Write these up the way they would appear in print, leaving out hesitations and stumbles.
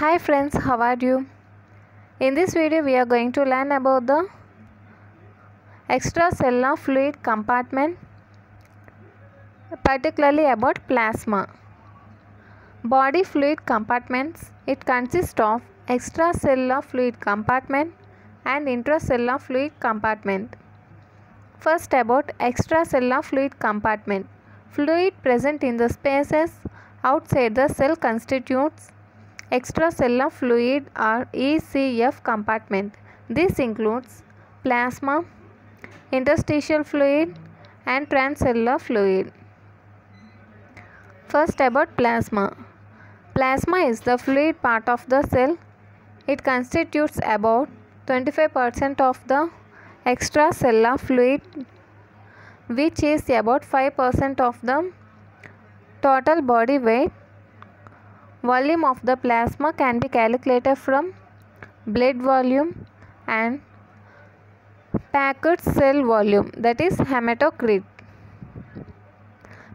Hi friends, how are you? In this video we are going to learn about the extracellular fluid compartment, particularly about plasma. Body fluid compartments, it consists of extracellular fluid compartment and intracellular fluid compartment. First, about extracellular fluid compartment. Fluid present in the spaces outside the cell constitutes extracellular fluid or ECF compartment. This includes plasma, interstitial fluid and transcellular fluid. First, about plasma. Plasma is the fluid part of the cell. It constitutes about 25% of the extracellular fluid, which is about 5% of the total body weight. Volume of the plasma can be calculated from blood volume and packed cell volume, that is hematocrit.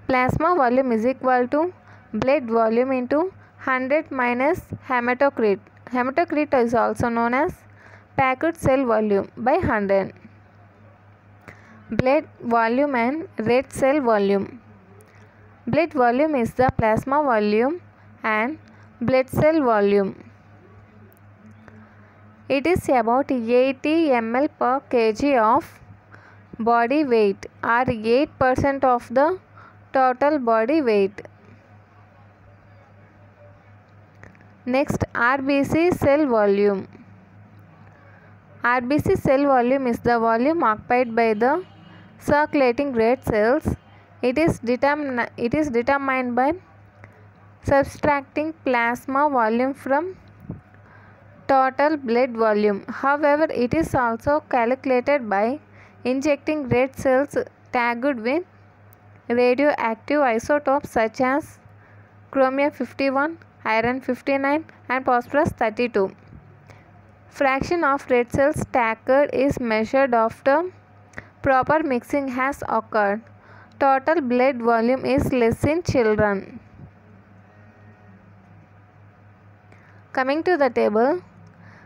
Plasma volume is equal to blood volume into 100 minus hematocrit. Hematocrit is also known as packed cell volume by 100. Blood volume and red cell volume. Blood volume is the plasma volume and blood cell volume. It is about 80 ml per kg of body weight or 8% of the total body weight. Next, RBC cell volume. RBC cell volume is the volume occupied by the circulating red cells. It is determined by subtracting plasma volume from total blood volume. However, it is also calculated by injecting red cells tagged with radioactive isotopes such as chromium 51, iron 59 and phosphorus 32. Fraction of red cells tagged is measured after proper mixing has occurred. Total blood volume is less in children. Coming to the table,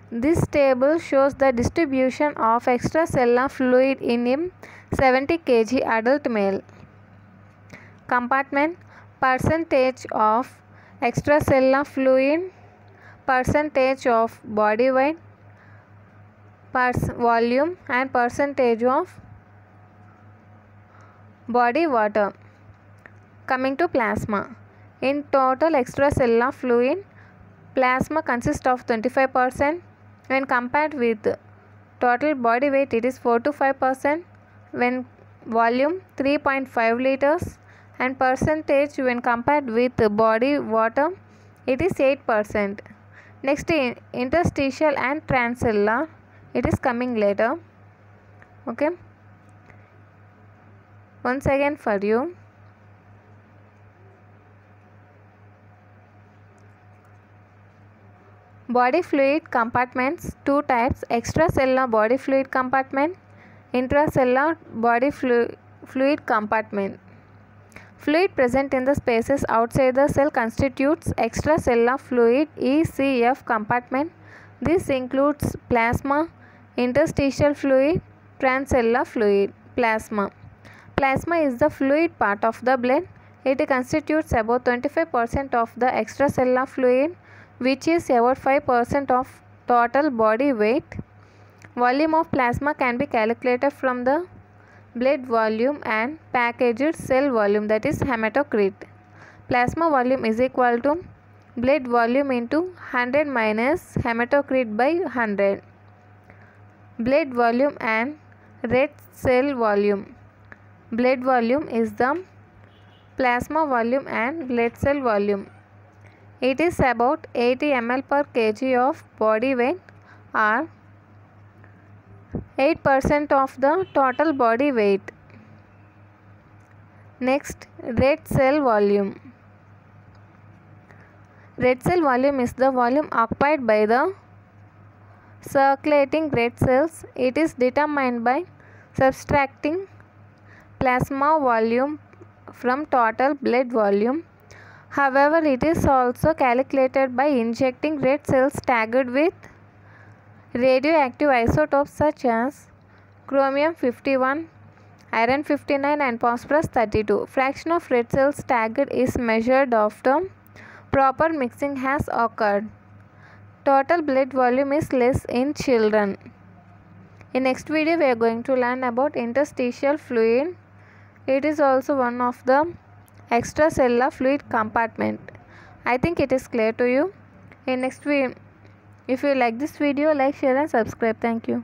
this table shows the distribution of extracellular fluid in a 70 kg adult male. Compartment: percentage of extracellular fluid, percentage of body weight, volume and percentage of body water. Coming to plasma. In total extracellular fluid, plasma consists of 25%. When compared with total body weight, it is 4 to 5%. When volume 3.5 liters and percentage when compared with body water, it is 8%. Next, interstitial and transcellular, it is coming later. Okay, once again for you. Body fluid compartments, two types: extracellular body fluid compartment, intracellular body fluid compartment. Fluid present in the spaces outside the cell constitutes extracellular fluid ECF compartment. This includes plasma, interstitial fluid, transcellular fluid. Plasma. Plasma is the fluid part of the blood. It constitutes about 25% of the extracellular fluid, which is about 5% of total body weight. Volume of plasma can be calculated from the blood volume and packaged cell volume, that is hematocrit. Plasma volume is equal to blood volume into 100 minus hematocrit by 100. Blood volume and red cell volume. Blood volume is the plasma volume and blood cell volume. It is about 80 ml per kg of body weight or 8% of the total body weight. Next, red cell volume. Red cell volume is the volume occupied by the circulating red cells. It is determined by subtracting plasma volume from total blood volume. However, it is also calculated by injecting red cells tagged with radioactive isotopes such as chromium-51, iron-59 and phosphorus-32. Fraction of red cells tagged is measured after proper mixing has occurred. Total blood volume is less in children. In next video we are going to learn about interstitial fluid. It is also one of the extracellular fluid compartment. I think it is clear to you. In next video, if you like this video, like, share and subscribe. Thank you.